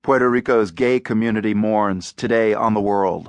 Puerto Rico's gay community mourns today on the world.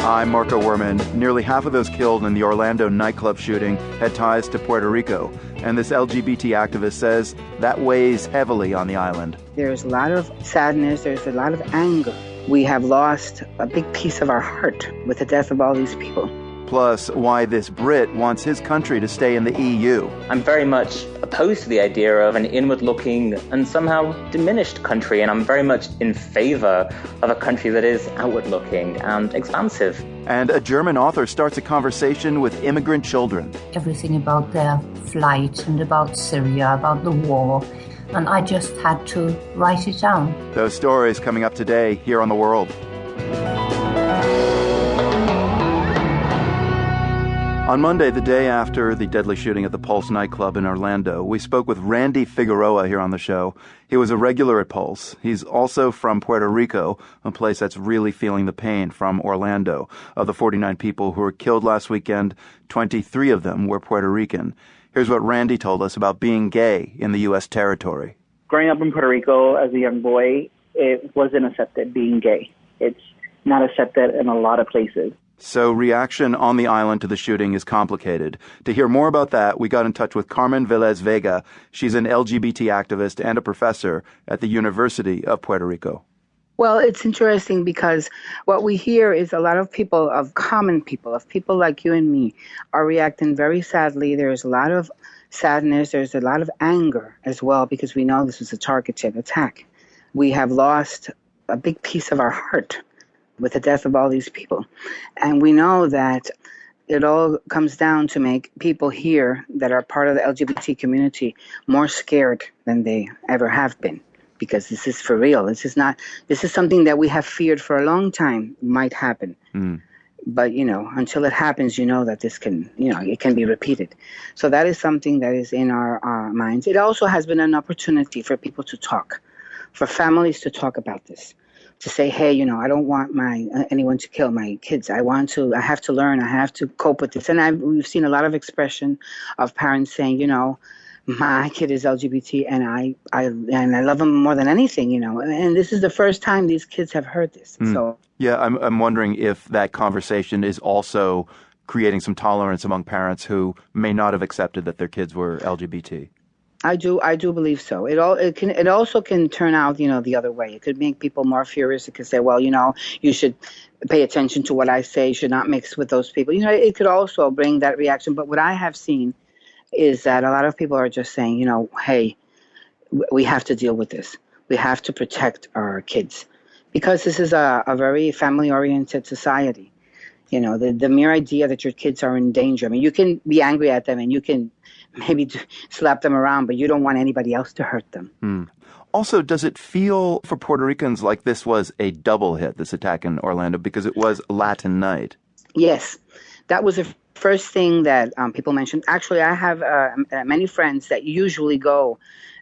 I'm Marco Werman. Nearly half of those killed in the Orlando nightclub shooting had ties to Puerto Rico, and this LGBT activist says that weighs heavily on the island. There's a lot of sadness, there's a lot of anger. We have lost a big piece of our heart with the death of all these people. Plus, why this Brit wants his country to stay in the EU. I'm very much opposed to the idea of an inward-looking and somehow diminished country, and I'm very much in favor of a country that is outward-looking and expansive. And a German author starts a conversation with immigrant children. Everything about their flight and about Syria, about the war, and I just had to write it down. Those stories coming up today here on The World. On Monday, the day after the deadly shooting at the Pulse nightclub in Orlando, we spoke with Randy Figueroa here on the show. He was a regular at Pulse. He's also from Puerto Rico, a place that's really feeling the pain from Orlando. Of the 49 people who were killed last weekend, 23 of them were Puerto Rican. Here's what Randy told us about being gay in the U.S. territory. Growing up in Puerto Rico as a young boy, it wasn't accepted being gay. It's not accepted in a lot of places. So reaction on the island to the shooting is complicated. To hear more about that, we got in touch with Carmen Velez Vega. She's an LGBT activist and a professor at the University of Puerto Rico. Well, it's interesting because what we hear is a lot of people, of common people, of people like you and me, are reacting very sadly. There's a lot of sadness. There's a lot of anger as well because we know this was a targeted attack. We have lost a big piece of our heart with the death of all these people. And we know that it all comes down to make people here that are part of the LGBT community more scared than they ever have been. Because this is for real. This is something that we have feared for a long time might happen. But, until it happens, that this can, it can be repeated. So that is something that is in our minds. It also has been an opportunity for people to talk, for families to talk about this. To say, hey, I don't want anyone to kill my kids. I have to learn. I have to cope with this. And we've seen a lot of expression of parents saying, my kid is LGBT and I love him more than anything, And this is the first time these kids have heard this. So yeah, I'm wondering if that conversation is also creating some tolerance among parents who may not have accepted that their kids were LGBT. I do believe so. It also can turn out, the other way. It could make people more furious. It could say, well, you should pay attention to what I say. You should not mix with those people. It could also bring that reaction. But what I have seen is that a lot of people are just saying, hey, we have to deal with this. We have to protect our kids because this is a very family-oriented society. The mere idea that your kids are in danger. I mean, you can be angry at them and you can maybe slap them around, but you don't want anybody else to hurt them. Also, does it feel for Puerto Ricans like this was a double hit, this attack in Orlando, because it was Latin night? Yes, that was the first thing that people mentioned. Actually, I have many friends that usually go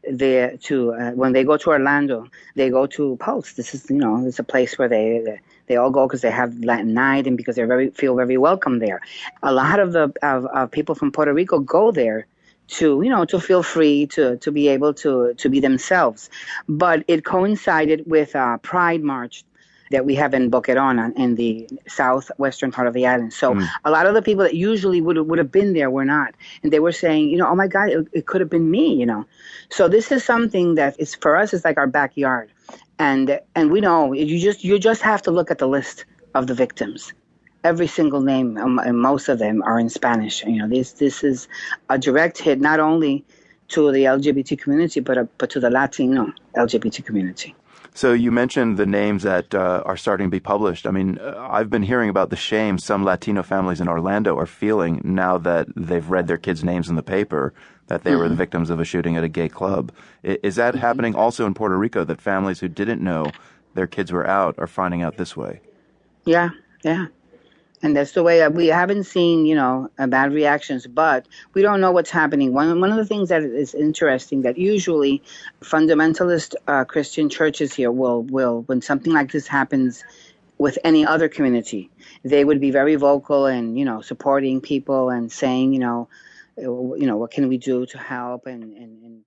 there to, when they go to Orlando, they go to Pulse. This is, it's a place where they all go because they have Latin night and because they feel very welcome there. A lot of the people from Puerto Rico go there to feel free, to be able to be themselves. But it coincided with a Pride March that we have in Boquerón in the southwestern part of the island. So a lot of the people that usually would have been there were not. And they were saying, oh my God, it could have been me, So this is something that is for us, it's like our backyard. And we know you just have to look at the list of the victims. Every single name, and most of them are in Spanish. This is a direct hit not only to the LGBT community, but to the Latino LGBT community. So you mentioned the names that are starting to be published. I mean, I've been hearing about the shame some Latino families in Orlando are feeling now that they've read their kids' names in the paper, that they were the victims of a shooting at a gay club. Is that happening also in Puerto Rico, that families who didn't know their kids were out are finding out this way? Yeah. And that's the way we haven't seen, bad reactions, but we don't know what's happening. One of the things that is interesting that usually fundamentalist Christian churches here will, when something like this happens with any other community, they would be very vocal and, supporting people and saying, what can we do to help and